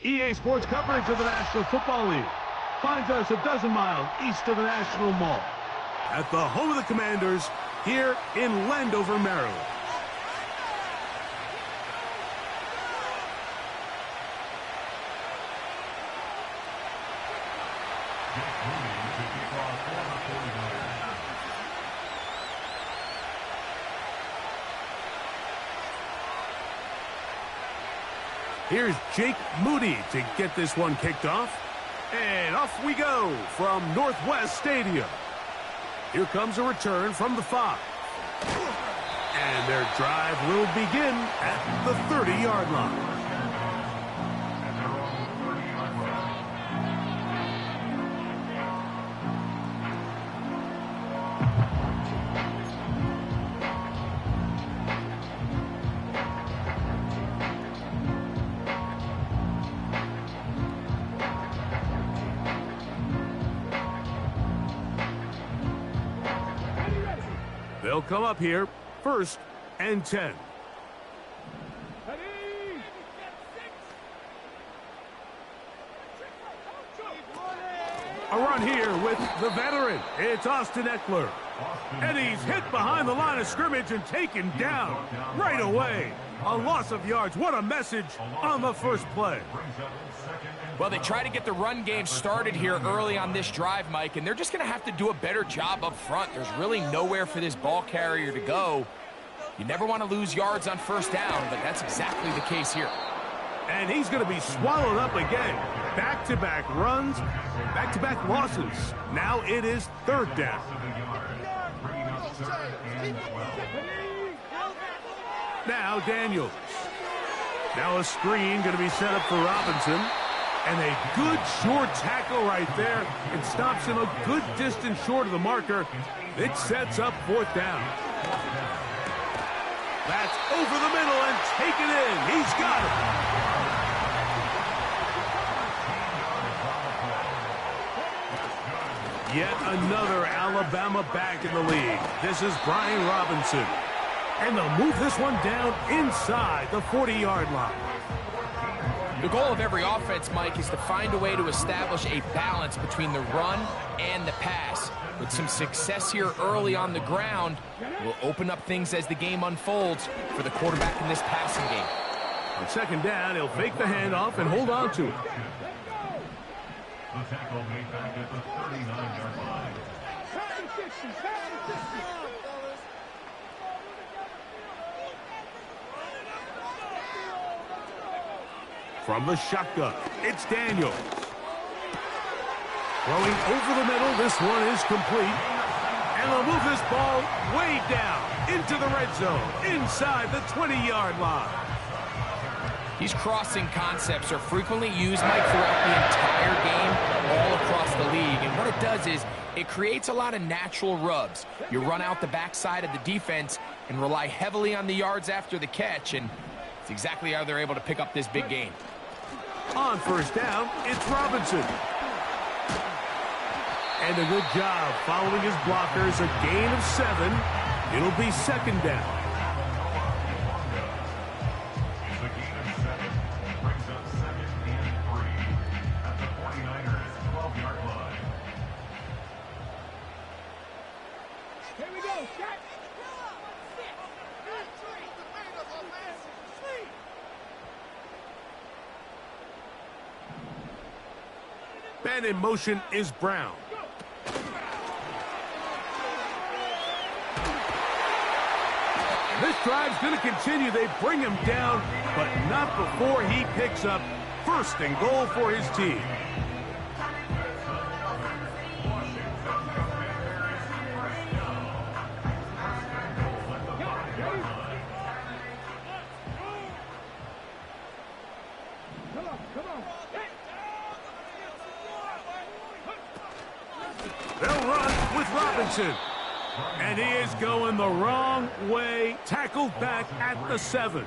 EA Sports coverage of the National Football League finds us a dozen miles east of the National Mall. At the home of the Commanders, here in Landover, Maryland. Here's Jake Moody to get this one kicked off. And off we go from Northwest Stadium. Here comes a return from the 5. And their drive will begin at the 30-yard line. They'll come up here, 1st and 10. A run here with the veteran. It's Austin Ekeler. And he's hit behind the line of scrimmage and taken down right away. A loss of yards. What a message on the first play. Well, they try to get the run game started here early on this drive, Mike, and they're just going to have to do a better job up front. There's really nowhere for this ball carrier to go. You never want to lose yards on 1st down, but that's exactly the case here. And he's going to be swallowed up again. Back-to-back runs, back-to-back losses. Now it is 3rd down. Now Daniels. Now a screen going to be set up for Robinson. And a good short tackle right there. It stops him a good distance short of the marker. It sets up 4th down. That's over the middle and taken in. He's got it. Yet another Alabama back in the league. This is Brian Robinson. And they'll move this one down inside the 40-yard line. The goal of every offense, Mike, is to find a way to establish a balance between the run and the pass. With some success here early on the ground, will open up things as the game unfolds for the quarterback in this passing game. On 2nd down, he'll fake the handoff and hold on to it. The tackle made back at the 39-yard line. From the shotgun, it's Daniels. Throwing over the middle, this one is complete. And they'll move this ball way down into the red zone, inside the 20-yard line. These crossing concepts are frequently used, Mike, throughout the entire game, all across the league. And what it does is it creates a lot of natural rubs. You run out the backside of the defense and rely heavily on the yards after the catch, and it's exactly how they're able to pick up this big gain. On 1st down, it's Robinson. And a good job following his blockers, a gain of 7. It'll be 2nd down. The gain of 7 brings up 2nd and 3 at the 49ers 12-yard line. Here we go, Scott. Man in motion is Brown. This drive's going to continue. They bring him down, but not before he picks up 1st and goal for his team. They'll run with Robinson. And he is going the wrong way. Tackled back at the 7.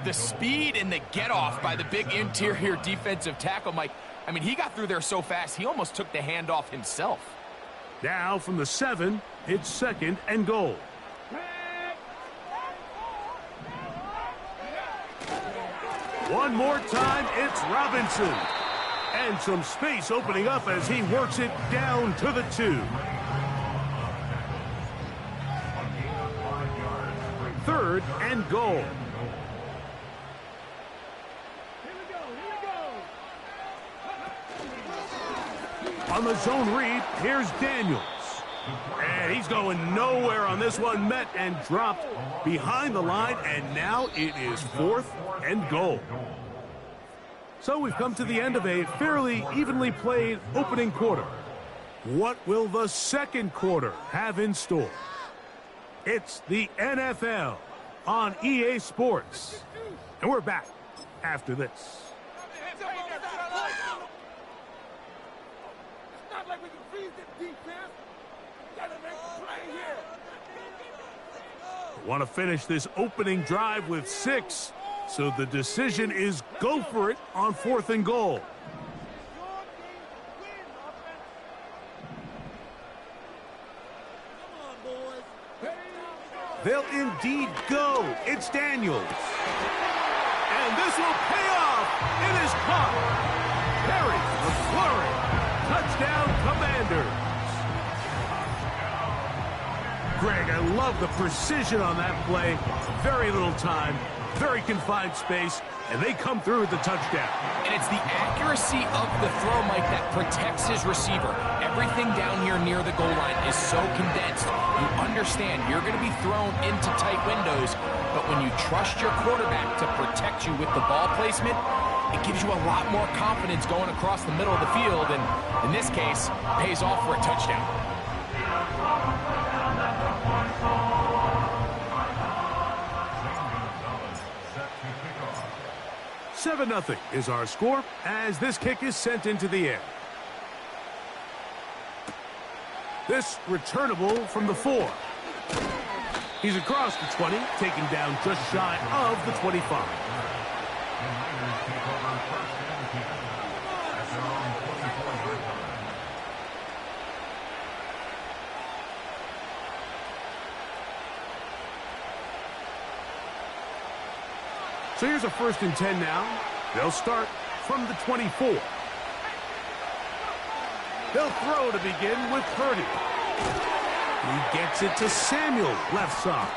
The speed and the get-off by the big interior defensive tackle, Mike. I mean, he got through there so fast, he almost took the handoff himself. Now from the 7, it's 2nd and goal. One more time, it's Robinson. And some space opening up as he works it down to the 2. 3rd and goal. On the zone read, here's Daniels. And he's going nowhere on this one. Met and dropped behind the line, and now it is 4th and goal. So we've come to the end of a fairly evenly played opening quarter. What will the 2nd quarter have in store? It's the NFL on EA Sports. And we're back after this. It's not like we can freeze this defense. Gotta make a play here. Want to finish this opening drive with 6. So the decision is go for it on 4th and goal. They'll indeed go. It's Daniels. And this will pay off. It is caught. Perry, McFlurry. Touchdown, Commanders. Greg, I love the precision on that play. Very little time, very confined space, and they come through with the touchdown. And it's the accuracy of the throw, Mike, that protects his receiver. Everything down here near the goal line is so condensed. You understand you're going to be thrown into tight windows, but when you trust your quarterback to protect you with the ball placement, it gives you a lot more confidence going across the middle of the field, and in this case, pays off for a touchdown. 7-0 is our score as this kick is sent into the air. This returnable from the 4. He's across the 20, taken down just shy of the 25. And Niners take over first and 10 at their own 24-yard line. So here's a 1st and 10 now. They'll start from the 24. They'll throw to begin with Purdy. He gets it to Samuel, left side.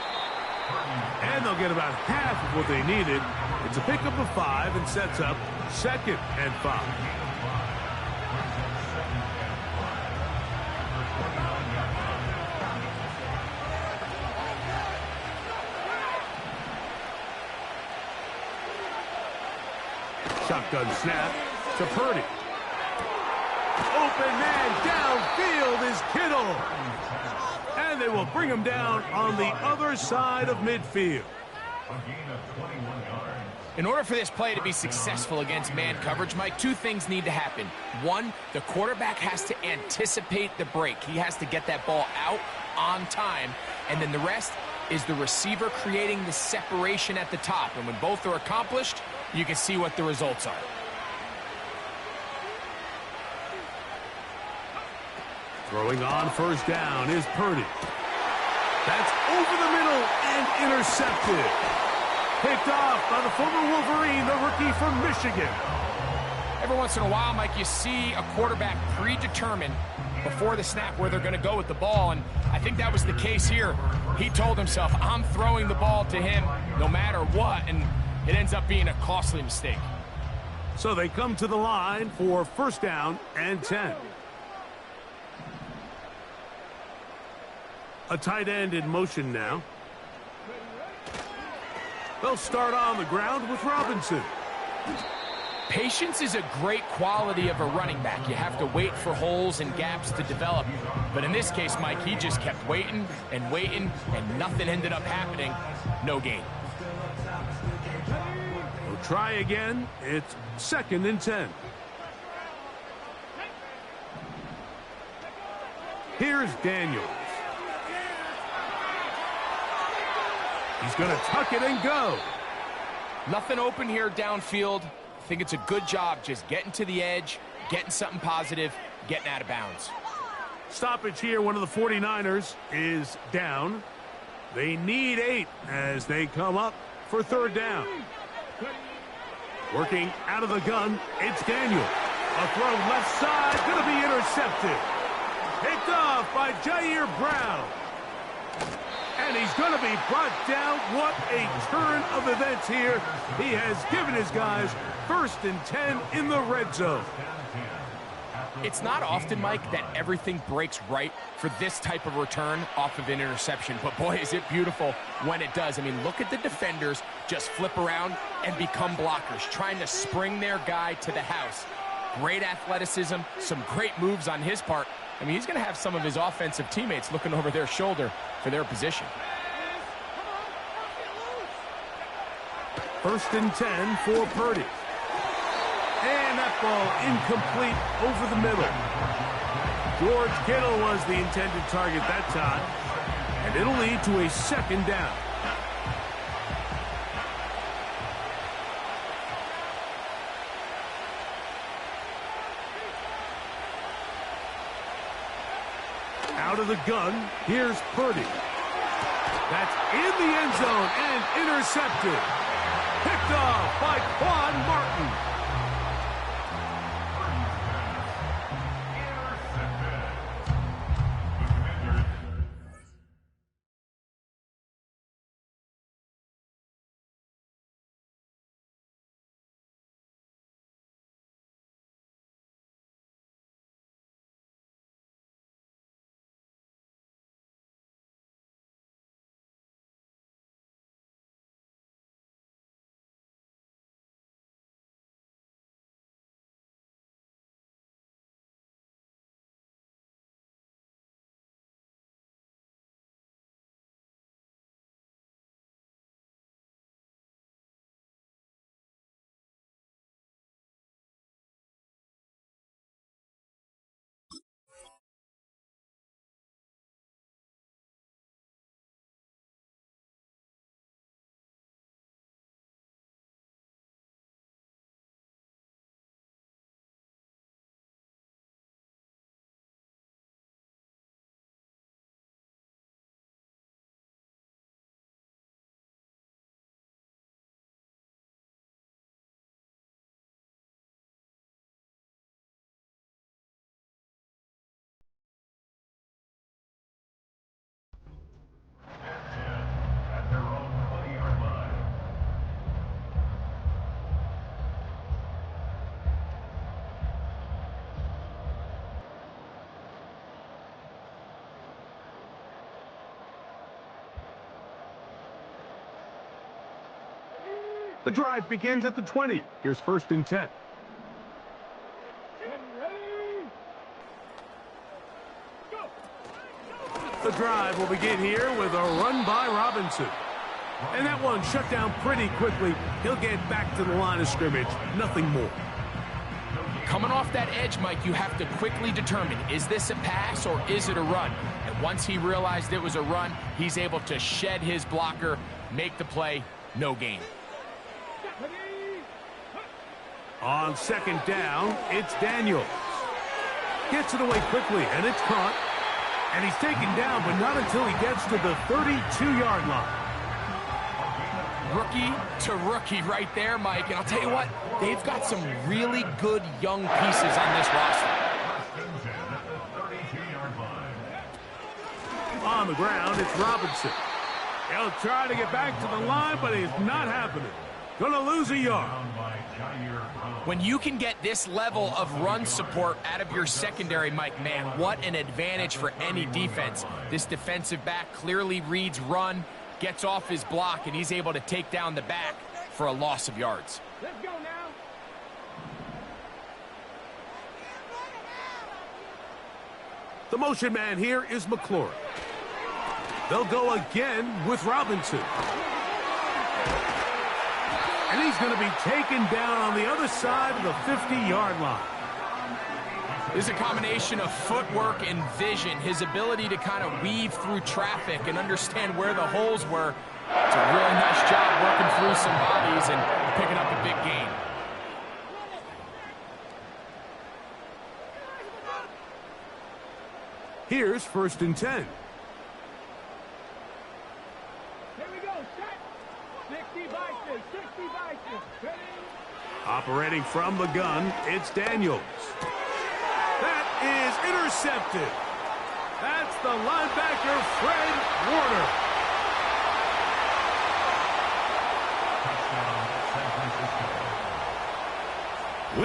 And they'll get about half of what they needed. It's a pickup of 5 and sets up 2nd and 5. Shotgun snap to Purdy. Open man downfield is Kittle. And they will bring him down on the other side of midfield. A gain of 21 yards. In order for this play to be successful against man coverage, Mike, 2 things need to happen. 1, the quarterback has to anticipate the break. He has to get that ball out on time. And then the rest is the receiver creating the separation at the top. And when both are accomplished, you can see what the results are. Throwing on 1st down is Purdy. That's over the middle and intercepted. Picked off by the former Wolverine, the rookie from Michigan. Every once in a while, Mike, you see a quarterback predetermine before the snap where they're going to go with the ball, and I think that was the case here. He told himself, I'm throwing the ball to him no matter what, and it ends up being a costly mistake. So they come to the line for 1st down and 10. A tight end in motion now. They'll start on the ground with Robinson. Patience is a great quality of a running back. You have to wait for holes and gaps to develop. But in this case, Mike, he just kept waiting, and nothing ended up happening. No gain. We'll try again. It's 2nd and 10. Here's Daniels. He's going to tuck it and go. Nothing open here downfield. I think it's a good job just getting to the edge, getting something positive, getting out of bounds. Stoppage here. One of the 49ers is down. They need 8 as they come up for 3rd down. Working out of the gun, it's Daniel. A throw left side, going to be intercepted. Picked off by Jair Brown. And he's going to be brought down. What a turn of events here. He has given his guys 1st and 10 in the red zone. It's not often, Mike, that everything breaks right for this type of return off of an interception. But, boy, is it beautiful when it does. I mean, look at the defenders just flip around and become blockers, trying to spring their guy to the house. Great athleticism, some great moves on his part. I mean, he's going to have some of his offensive teammates looking over their shoulder for their position. 1st and 10 for Purdy. And that ball incomplete over the middle. George Kittle was the intended target that time. And it'll lead to a 2nd down. Out of the gun, here's Purdy. That's in the end zone and intercepted. Picked off by Quan Martin. The drive begins at the 20. Here's 1st and 10. The drive will begin here with a run by Robinson. And that one shut down pretty quickly. He'll get back to the line of scrimmage. Nothing more. Coming off that edge, Mike, you have to quickly determine, is this a pass or is it a run? And once he realized it was a run, he's able to shed his blocker, make the play, no gain. On 2nd down, it's Daniels. Gets it away quickly, and it's caught. And he's taken down, but not until he gets to the 32-yard line. Rookie to rookie right there, Mike. And I'll tell you what, they've got some really good young pieces on this roster. On the ground, it's Robinson. He'll try to get back to the line, but it's not happening. Gonna lose a yard. When you can get this level of run support out of your secondary, Mike, man, what an advantage for any defense. This defensive back clearly reads run, gets off his block, and he's able to take down the back for a loss of yards. Let's go now. The motion man here is McLaurin. They'll go again with Robinson. And he's going to be taken down on the other side of the 50-yard line. This is a combination of footwork and vision, his ability to kind of weave through traffic and understand where the holes were. It's a really nice job working through some bodies and picking up a big gain. Here's 1st and 10. Here we go. Set. 60 Vikings. 60 Vikings. Ready? Operating from the gun, it's Daniels. That is intercepted. That's the linebacker, Fred Warner.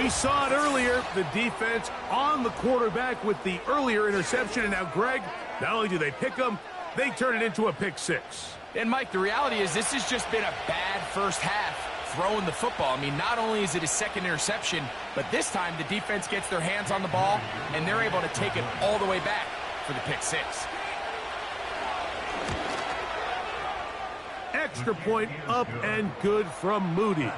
We saw it earlier, the defense on the quarterback with the earlier interception. And now, Greg, not only do they pick him, they turn it into a pick six. And, Mike, the reality is this has just been a bad first half throwing the football. I mean, not only is it his second interception, but this time the defense gets their hands on the ball, and they're able to take it all the way back for the pick six. Extra point up and good from Moody.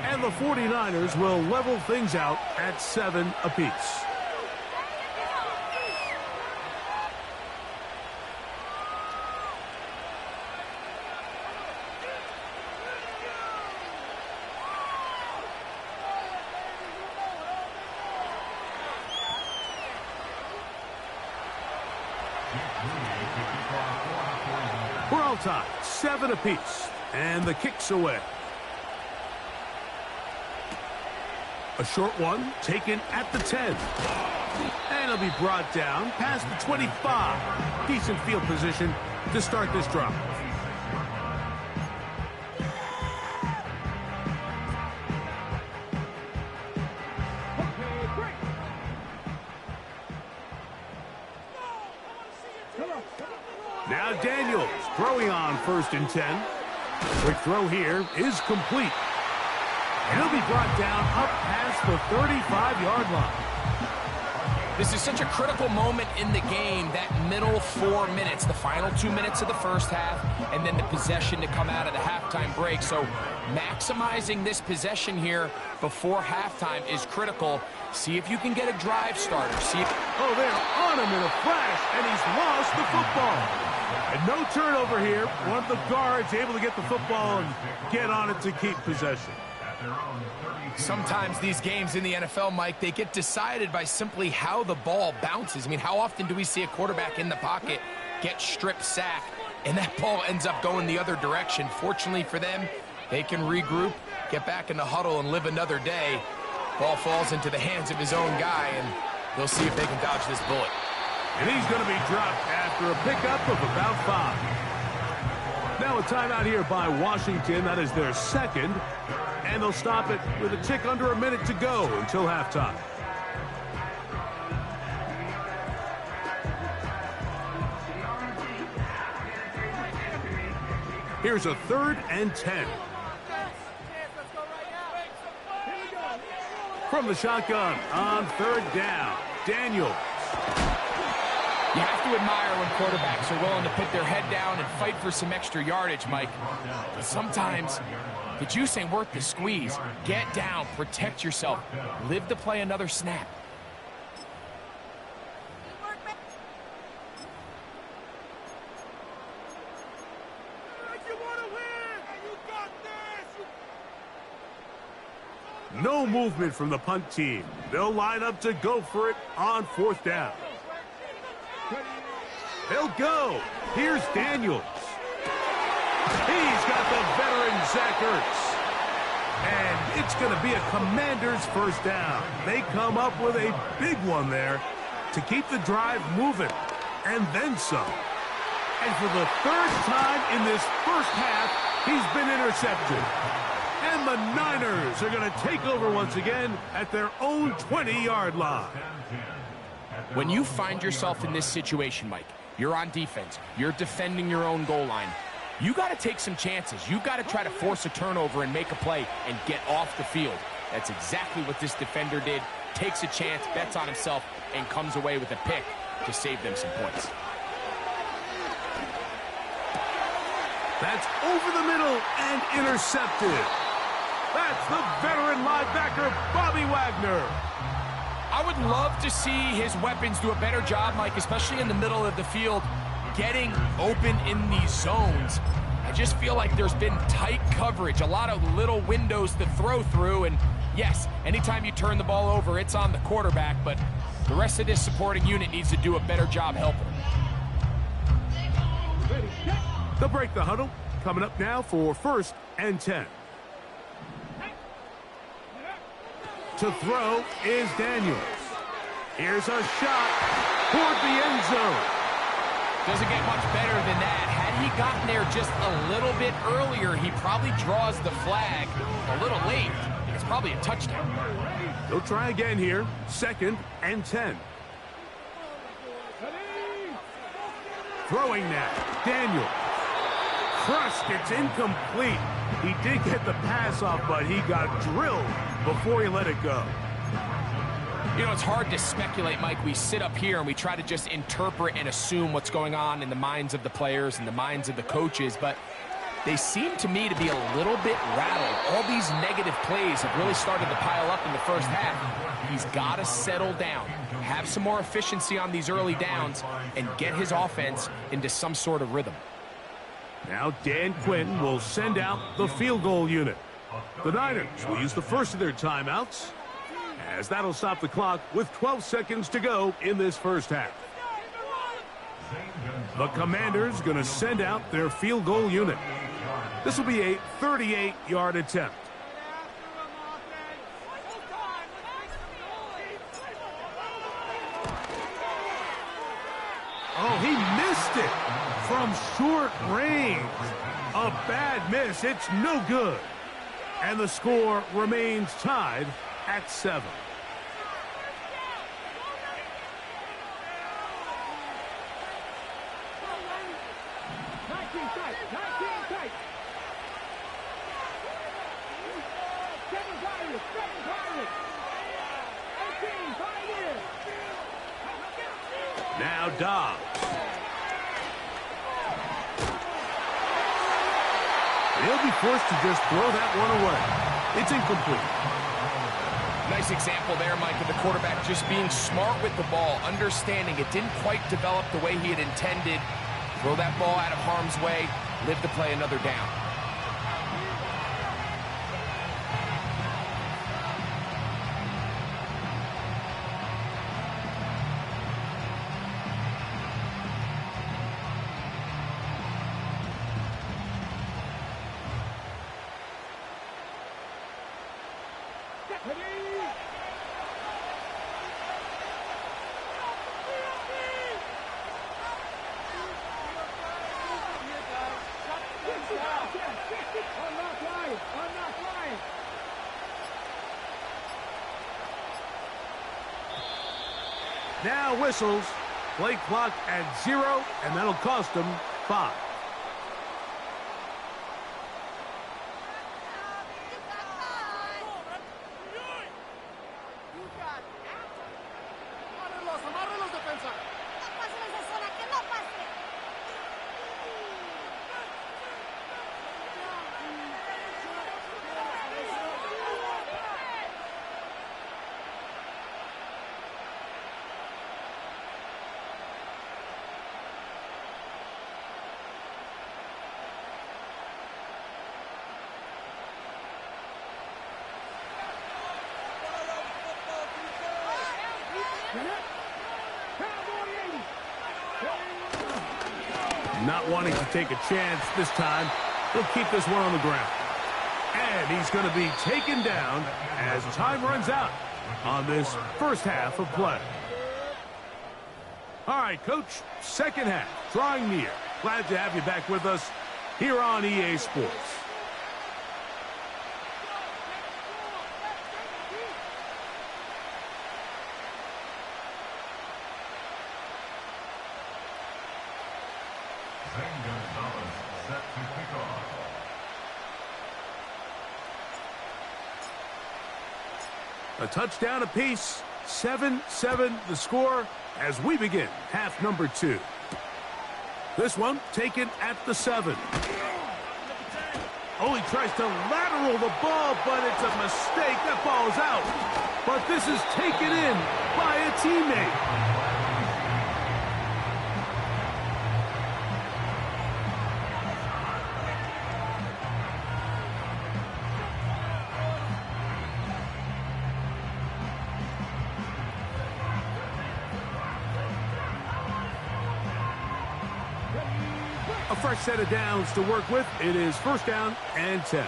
And the 49ers will level things out at 7 apiece. We're all tied, 7 apiece, and the kick's away. A short one taken at the 10. And it'll be brought down past the 25. Decent field position to start this drive. Now Daniels throwing on 1st and 10. Quick throw here is complete. And he'll be brought down up past the 35-yard line. This is such a critical moment in the game, that middle 4 minutes, the final 2 minutes of the first half, and then the possession to come out of the halftime break. So maximizing this possession here before halftime is critical. See if you can get a drive starter. See if... Oh, they're on him in a flash, and he's lost the football. And no turnover here. One of the guards able to get the football and get on it to keep possession. Sometimes these games in the NFL, Mike, they get decided by simply how the ball bounces. I mean, how often do we see a quarterback in the pocket get strip sacked, and that ball ends up going the other direction? Fortunately for them, they can regroup, get back in the huddle, and live another day. Ball falls into the hands of his own guy, and they'll see if they can dodge this bullet. And he's going to be dropped after a pickup of about 5. Now a timeout here by Washington. That is their second. And they'll stop it with a tick under a minute to go until halftime. Here's a 3rd and 10. From the shotgun on third down, Daniels. You have to admire when quarterbacks are willing to put their head down and fight for some extra yardage, Mike. But sometimes the juice ain't worth the squeeze. Get down, protect yourself, live to play another snap. No movement from the punt team. They'll line up to go for it on fourth down. They'll go. Here's Daniels. He's got the veteran Zach Ertz. And it's going to be a Commanders first down. They come up with a big one there to keep the drive moving. And then some. And for the third time in this first half, he's been intercepted. And the Niners are going to take over once again at their own 20-yard line. When you find yourself in this situation, Mike, you're on defense, you're defending your own goal line, you got to take some chances. You got to try to force a turnover and make a play and get off the field. That's exactly what this defender did. Takes a chance, bets on himself, and comes away with a pick to save them some points. That's over the middle and intercepted. That's the veteran linebacker, Bobby Wagner. I would love to see his weapons do a better job, Mike, especially in the middle of the field, getting open in these zones. I just feel like there's been tight coverage, a lot of little windows to throw through, and yes, anytime you turn the ball over, it's on the quarterback, but the rest of this supporting unit needs to do a better job helping him. They'll break the huddle. Coming up now for 1st and 10. To throw is Daniels. Here's a shot toward the end zone. Doesn't get much better than that. Had he gotten there just a little bit earlier, he probably draws the flag a little late. It's probably a touchdown. They'll try again here. 2nd and 10. Throwing now, Daniels. Crushed, it's incomplete. He did get the pass off, but he got drilled before he let it go. You know, it's hard to speculate, Mike. We sit up here and we try to just interpret and assume what's going on in the minds of the players and the minds of the coaches, but they seem to me to be a little bit rattled. All these negative plays have really started to pile up in the first half. He's got to settle down, have some more efficiency on these early downs, and get his offense into some sort of rhythm. Now Dan Quinn will send out the field goal unit. The Niners will use the first of their timeouts, as that'll stop the clock with 12 seconds to go in this first half. The Commanders going to send out their field goal unit. This will be a 38-yard attempt. Oh, he missed it from short range. A bad miss. It's no good. And the score remains tied at 7. Now Dobbs. He'll be forced to just throw that one away. It's incomplete. Nice example there, Mike, of the quarterback just being smart with the ball, understanding it didn't quite develop the way he had intended. Throw that ball out of harm's way, live to play another down. Now whistles. Play clock at 0, and that'll cost them 5. not wanting to take a chance this time. He'll keep this one on the ground. And he's going to be taken down as time runs out on this first half of play. All right, Coach, second half, drawing near. Glad to have you back with us here on EA Sports. Zane Gonzalez set to kick off. A touchdown apiece, 7-7 the score as we begin half number 2. This one taken at the 7. Oh, he tries to lateral the ball, but it's a mistake. That ball is out. But this is taken in by a teammate. A fresh set of downs to work with. It is first down and 10.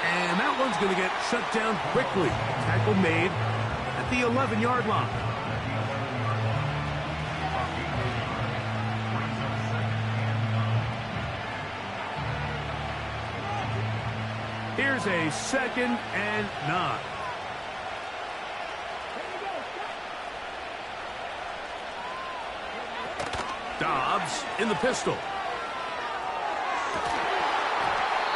And that one's going to get shut down quickly. Tackle made at the 11-yard line. Here's a 2nd and 9. Dobbs in the pistol.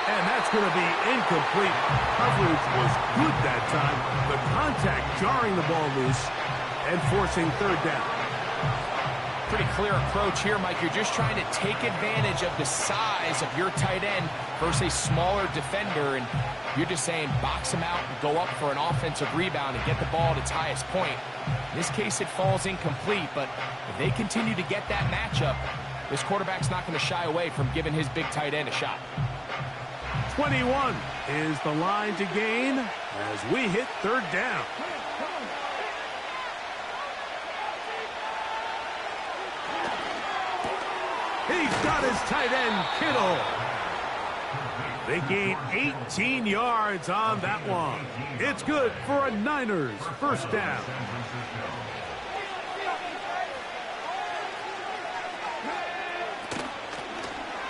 And that's going to be incomplete. Coverage was good that time. The contact jarring the ball loose and forcing third down. Pretty clear approach here, Mike. You're just trying to take advantage of the size of your tight end versus a smaller defender, and you're just saying box him out and go up for an offensive rebound and get the ball at its highest point. In this case, it falls incomplete, but if they continue to get that matchup, this quarterback's not going to shy away from giving his big tight end a shot. 21 is the line to gain as we hit third down. He's got his tight end, Kittle. They gain 18 yards on that one. It's good for a Niners first down.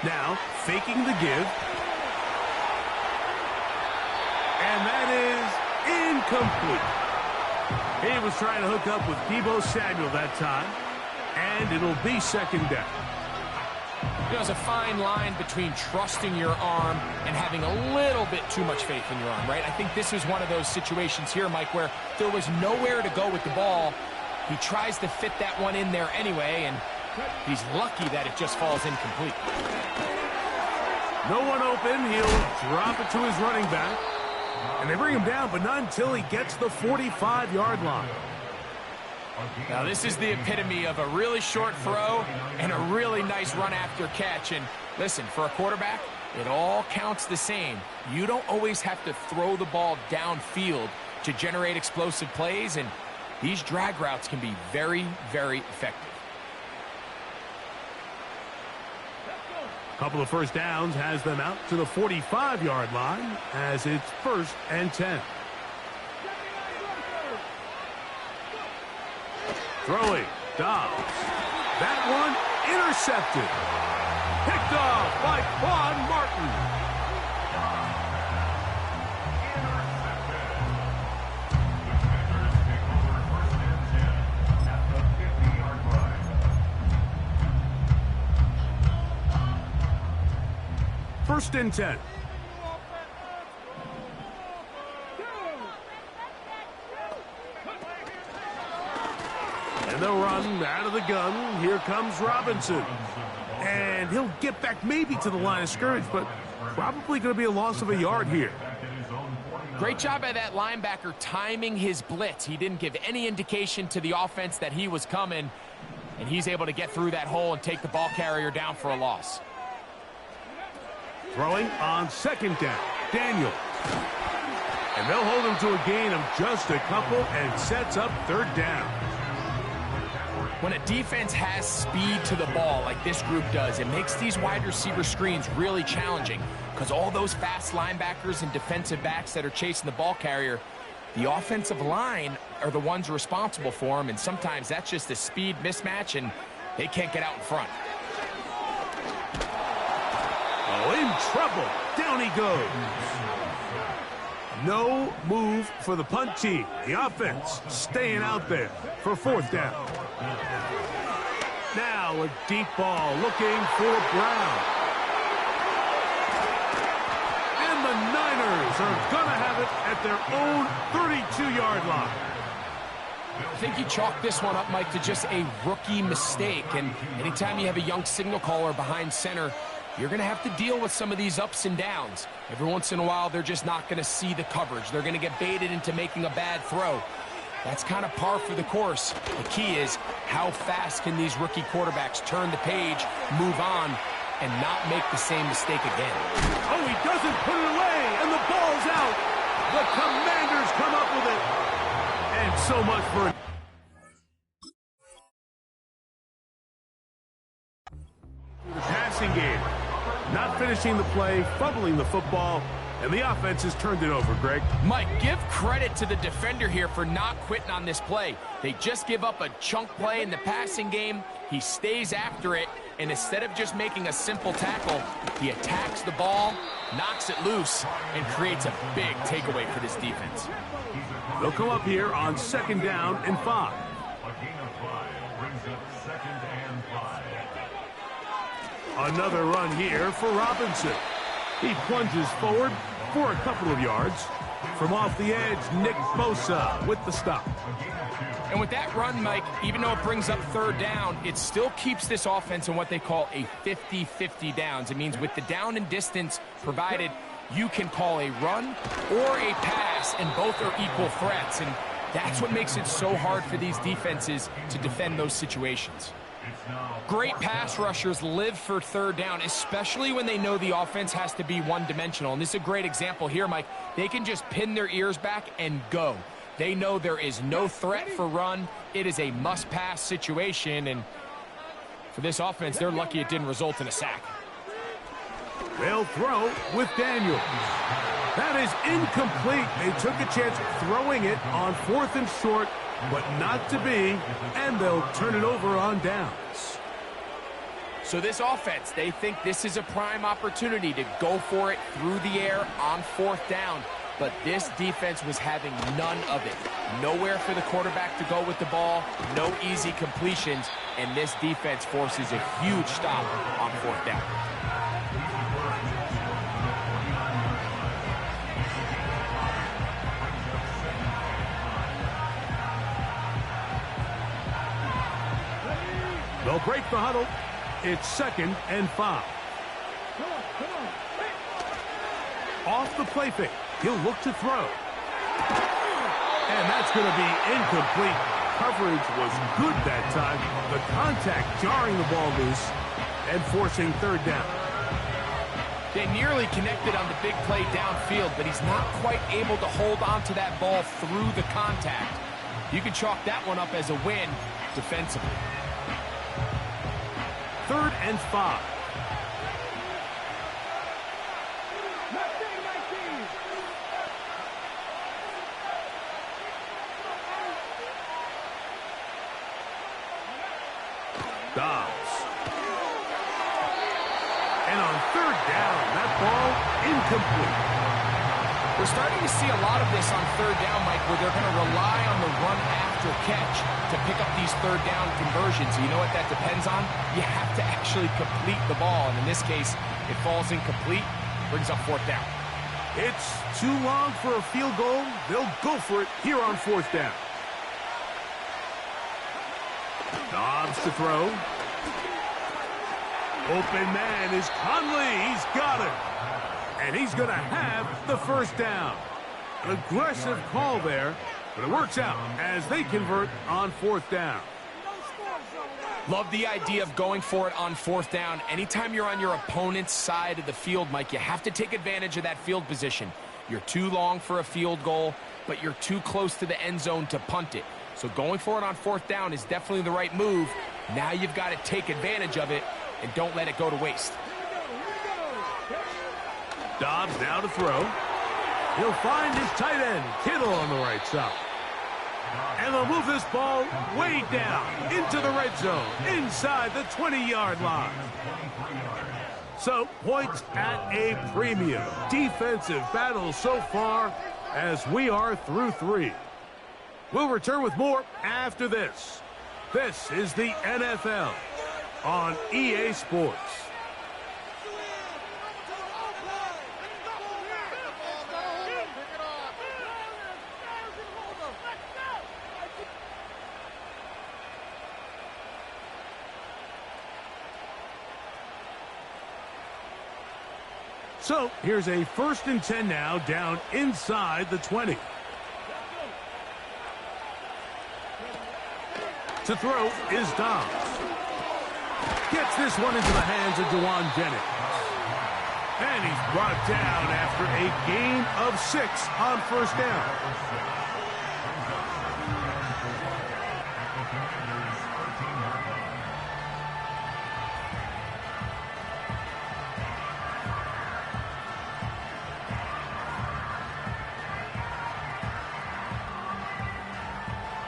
Now, faking the give. And that is incomplete. He was trying to hook up with Deebo Samuel that time. And it'll be second down. You know, there's a fine line between trusting your arm and having a little bit too much faith in your arm, right? I think this is one of those situations here, Mike, where there was nowhere to go with the ball. He tries to fit that one in there anyway, and he's lucky that it just falls incomplete. No one open. He'll drop it to his running back. And they bring him down, but not until he gets the 45-yard line. Now, this is the epitome of a really short throw and a really nice run after catch. And listen, for a quarterback, it all counts the same. You don't always have to throw the ball downfield to generate explosive plays, and these drag routes can be very, very effective. A couple of first downs has them out to the 45-yard line as it's first and 10. Throwing, Dobbs. That one intercepted. Picked off by Quan Martin. First and 10. And they'll run out of the gun. Here comes Robinson. And he'll get back maybe to the line of scrimmage, but probably going to be a loss of a yard here. Great job by that linebacker timing his blitz. He didn't give any indication to the offense that he was coming, and he's able to get through that hole and take the ball carrier down for a loss. Throwing on second down, Daniel. And they'll hold him to a gain of just a couple and sets up third down. When a defense has speed to the ball like this group does, it makes these wide receiver screens really challenging because all those fast linebackers and defensive backs that are chasing the ball carrier, the offensive line are the ones responsible for them, and sometimes that's just a speed mismatch, and they can't get out in front. Oh, in trouble. Down he goes. No move for the punt team. The offense staying out there for 4th down. Now a deep ball looking for Brown. And the Niners are going to have it at their own 32-yard line. I think you chalk this one up, Mike, to just a rookie mistake. And anytime you have a young signal caller behind center, you're going to have to deal with some of these ups and downs. Every once in a while, they're just not going to see the coverage. They're going to get baited into making a bad throw. That's kind of par for the course. The key is how fast can these rookie quarterbacks turn the page, move on, and not make the same mistake again. Oh, he doesn't put it away, and the ball's out. The Commanders come up with it. And so much for the passing game. Not finishing the play, fumbling the football, and the offense has turned it over, Greg. Mike, give credit to the defender here for not quitting on this play. They just give up a chunk play in the passing game. He stays after it, and instead of just making a simple tackle, he attacks the ball, knocks it loose, and creates a big takeaway for this defense. They'll come up here on 2nd down and 5. A gain of 5 brings up 2nd and 5. Another run here for Robinson. He plunges forward for a couple of yards. From off the edge, Nick Bosa with the stop. And with that run, Mike, even though it brings up 3rd down, it still keeps this offense in what they call a 50-50 downs. It means with the down and distance provided, you can call a run or a pass, and both are equal threats. And that's what makes it so hard for these defenses to defend those situations. Great pass rushers live for 3rd down, especially when they know the offense has to be one-dimensional. And this is a great example here, Mike. They can just pin their ears back and go. They know there is no threat for run. It is a must-pass situation, and for this offense, they're lucky it didn't result in a sack. They'll throw with Daniels. That is incomplete. They took a chance throwing it on 4th and short, but not to be, and they'll turn it over on downs. So this offense, they think this is a prime opportunity to go for it through the air on 4th down, but this defense was having none of it. Nowhere for the quarterback to go with the ball, no easy completions, and this defense forces a huge stop on 4th down. They'll break the huddle. It's 2nd and 5. Off the play fake. He'll look to throw. And that's going to be incomplete. Coverage was good that time. The contact jarring the ball loose and forcing 3rd down. They nearly connected on the big play downfield, but he's not quite able to hold on to that ball through the contact. You can chalk that one up as a win defensively. 3rd and 5. Dobbs. And on 3rd down, that ball incomplete. We're starting to see a lot of this on 3rd down, Mike, where they're going to rely on the run after catch to pick up these 3rd down conversions. You know what that depends on? You have to actually complete the ball, and in this case, it falls incomplete, brings up 4th down. It's too long for a field goal. They'll go for it here on 4th down. Dobbs to throw. Open man is Conley. He's got it. And he's going to have the 1st down. An aggressive call there, but it works out as they convert on 4th down. Love the idea of going for it on 4th down. Anytime you're on your opponent's side of the field, Mike, you have to take advantage of that field position. You're too long for a field goal, but you're too close to the end zone to punt it. So going for it on 4th down is definitely the right move. Now you've got to take advantage of it and don't let it go to waste. Dobbs now to throw. He'll find his tight end, Kittle, on the right side. And they'll move this ball way down into the red zone, inside the 20-yard line. So, points at a premium. Defensive battle so far as we are through 3. We'll return with more after this. This is the NFL on EA Sports. So, here's a 1st and 10 now, down inside the 20. To throw is Dobbs. Gets this one into the hands of Juwan Jennings. And he's brought down after a gain of 6 on 1st down.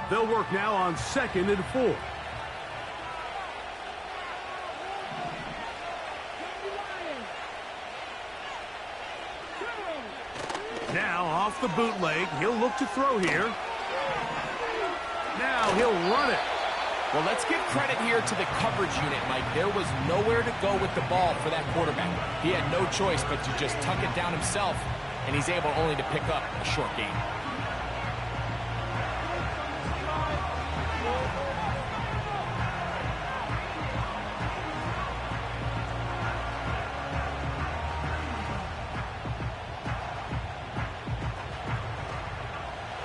They'll work now on 2nd and 4. Now off the bootleg, he'll look to throw here. Now he'll run it. Well, let's give credit here to the coverage unit, Mike. There was nowhere to go with the ball for that quarterback. He had no choice but to just tuck it down himself, and he's able only to pick up a short gain.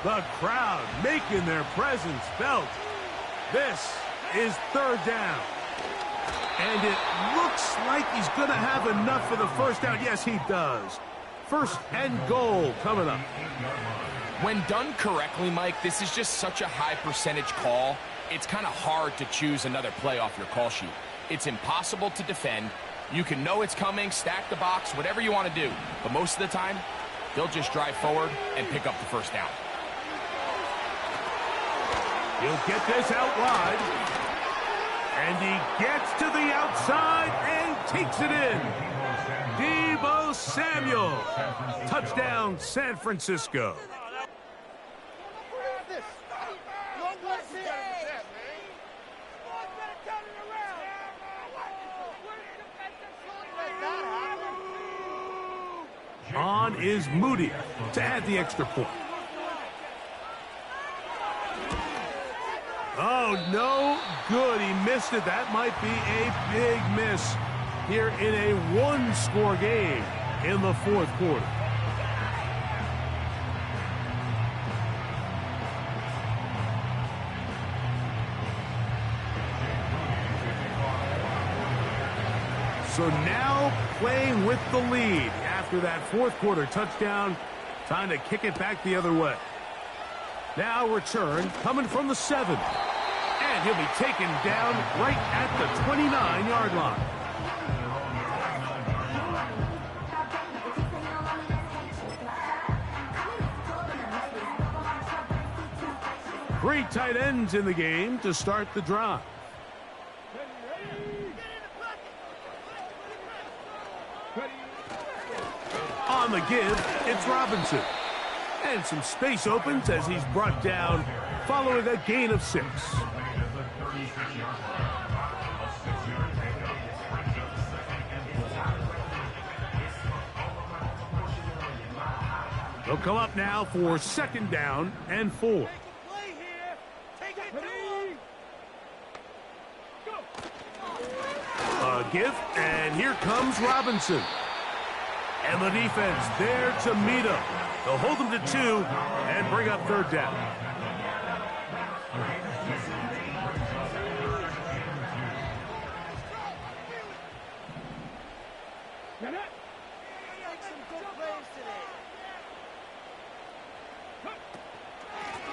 The crowd making their presence felt. This is 3rd down. And it looks like he's going to have enough for the 1st down. Yes, he does. 1st and goal coming up. When done correctly, Mike, this is just such a high percentage call. It's kind of hard to choose another play off your call sheet. It's impossible to defend. You can know it's coming, stack the box, whatever you want to do. But most of the time, they'll just drive forward and pick up the 1st down. He'll get this out wide. And he gets to the outside and takes it in. Deebo Samuel. Touchdown, San Francisco. On is Moody to add the extra point. Oh, no good. He missed it. That might be a big miss here in a one-score game in the 4th quarter. So now playing with the lead after that 4th quarter touchdown. Time to kick it back the other way. Now return coming from the 7. And he'll be taken down right at the 29-yard line. Three tight ends in the game to start the drive. On the give, it's Robinson. And some space opens as he's brought down following a gain of 6. They'll come up now for 2nd down and 4. A give, and here comes Robinson. And the defense there to meet him. They'll hold him to 2 and bring up 3rd down.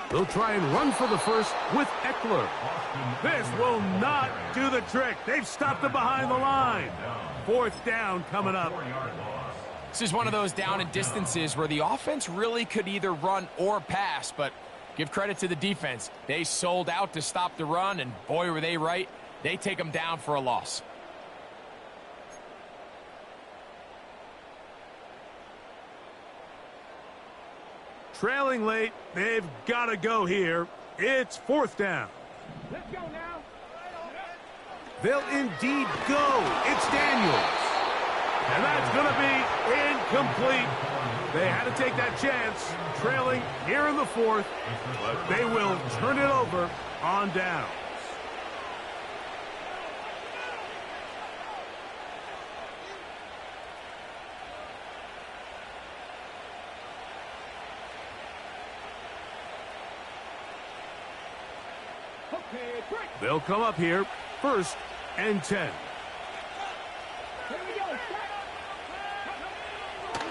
They'll try and run for the first with Eckler. This will not do the trick. They've stopped him behind the line. 4th down coming up. This is one of those down and distances where the offense really could either run or pass, but give credit to the defense. They sold out to stop the run, and boy, were they right. They take them down for a loss. Trailing late, they've got to go here. It's 4th down. Let's go now. They'll indeed go. It's Daniels. And that's going to be incomplete. They had to take that chance, trailing here in the 4th, but they will turn it over on downs. Okay, break. They'll come up here, 1st and 10. Here we go.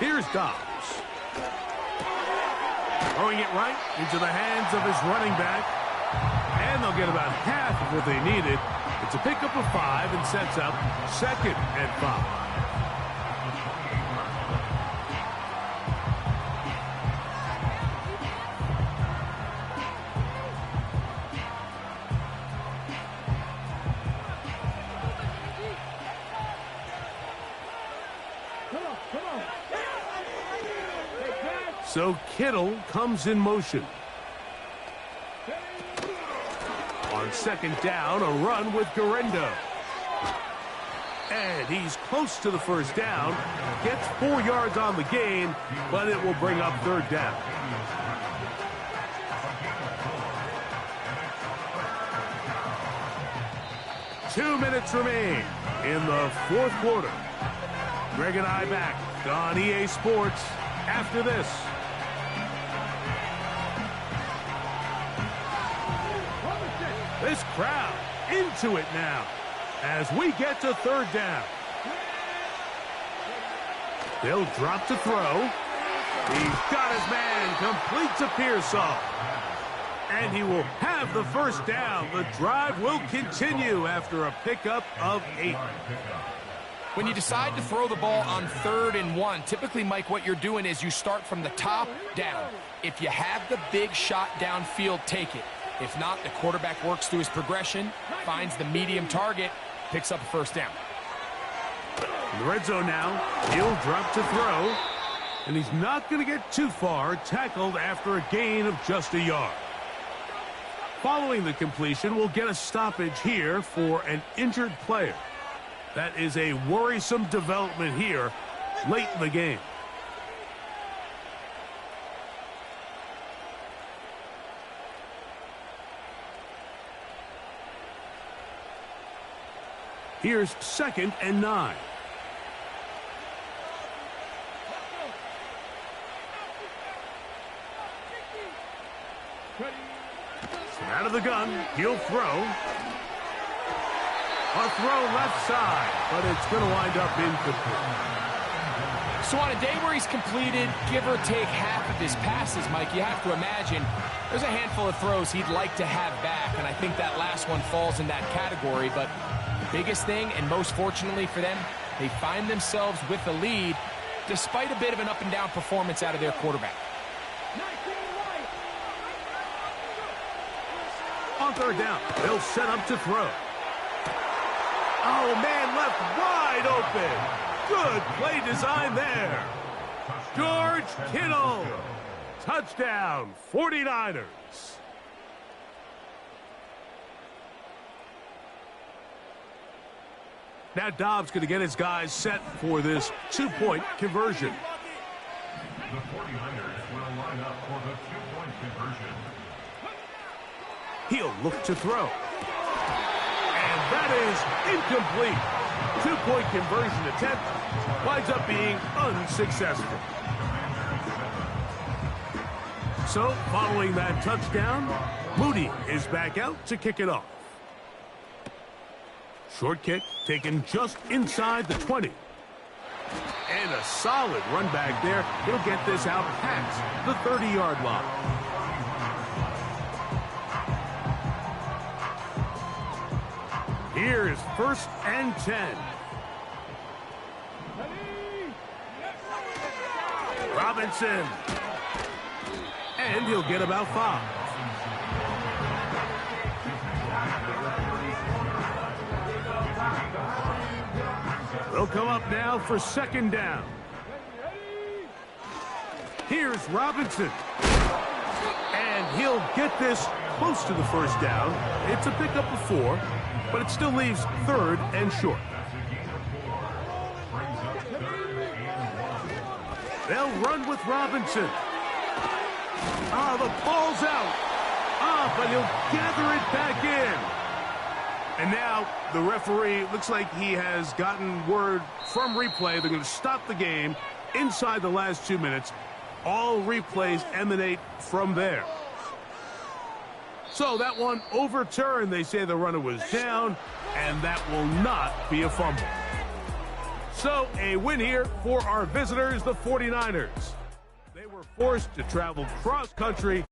Here's Dobbs. Throwing it right into the hands of his running back. And they'll get about half of what they needed. It's a pickup of 5 and sets up 2nd and 5. So Kittle comes in motion. On 2nd down, a run with Guerrero. And he's close to the 1st down. Gets 4 yards on the gain, but it will bring up 3rd down. Two minutes remain in the 4th quarter. Greg and I back on EA Sports after this. This crowd into it now as we get to 3rd down. They'll drop to throw. He's got his man, completes a Pearsall. And he will have the 1st down. The drive will continue after a pickup of 8. When you decide to throw the ball on 3rd and 1, typically, Mike, what you're doing is you start from the top down. If you have the big shot downfield, take it. If not, the quarterback works through his progression, finds the medium target, picks up a 1st down. In the red zone now, he'll drop to throw, and he's not going to get too far, tackled after a gain of just a yard. Following the completion, we'll get a stoppage here for an injured player. That is a worrisome development here late in the game. Here's 2nd and 9. Out of the gun, he'll throw. A throw left side, but it's going to wind up incomplete. So on a day where he's completed, give or take half of his passes, Mike, you have to imagine there's a handful of throws he'd like to have back, and I think that last one falls in that category. But the biggest thing, and most fortunately for them, they find themselves with the lead despite a bit of an up-and-down performance out of their quarterback. On 3rd down, they'll set up to throw. Oh, man, left wide open. Good play design there. George Kittle. Touchdown, 49ers. Now Dobbs going to get his guys set for this 2-point conversion. The 49ers will line up for the 2-point conversion. He'll look to throw. And that is incomplete. 2-point conversion attempt winds up being unsuccessful. So, following that touchdown, Moody is back out to kick it off. Short kick taken just inside the 20. And a solid run back there. He'll get this out past the 30-yard line. Here's 1st and 10. Robinson. And he'll get about 5. They'll come up now for 2nd down. Here's Robinson. And he'll get this close to the 1st down. It's a pickup of 4, but it still leaves 3rd and short. They'll run with Robinson. The ball's out. But he'll gather it back in. And now the referee looks like he has gotten word from replay. They're going to stop the game inside the last 2 minutes. All replays emanate from there. So that one overturned. They say the runner was down, and that will not be a fumble. So a win here for our visitors, the 49ers. They were forced to travel cross-country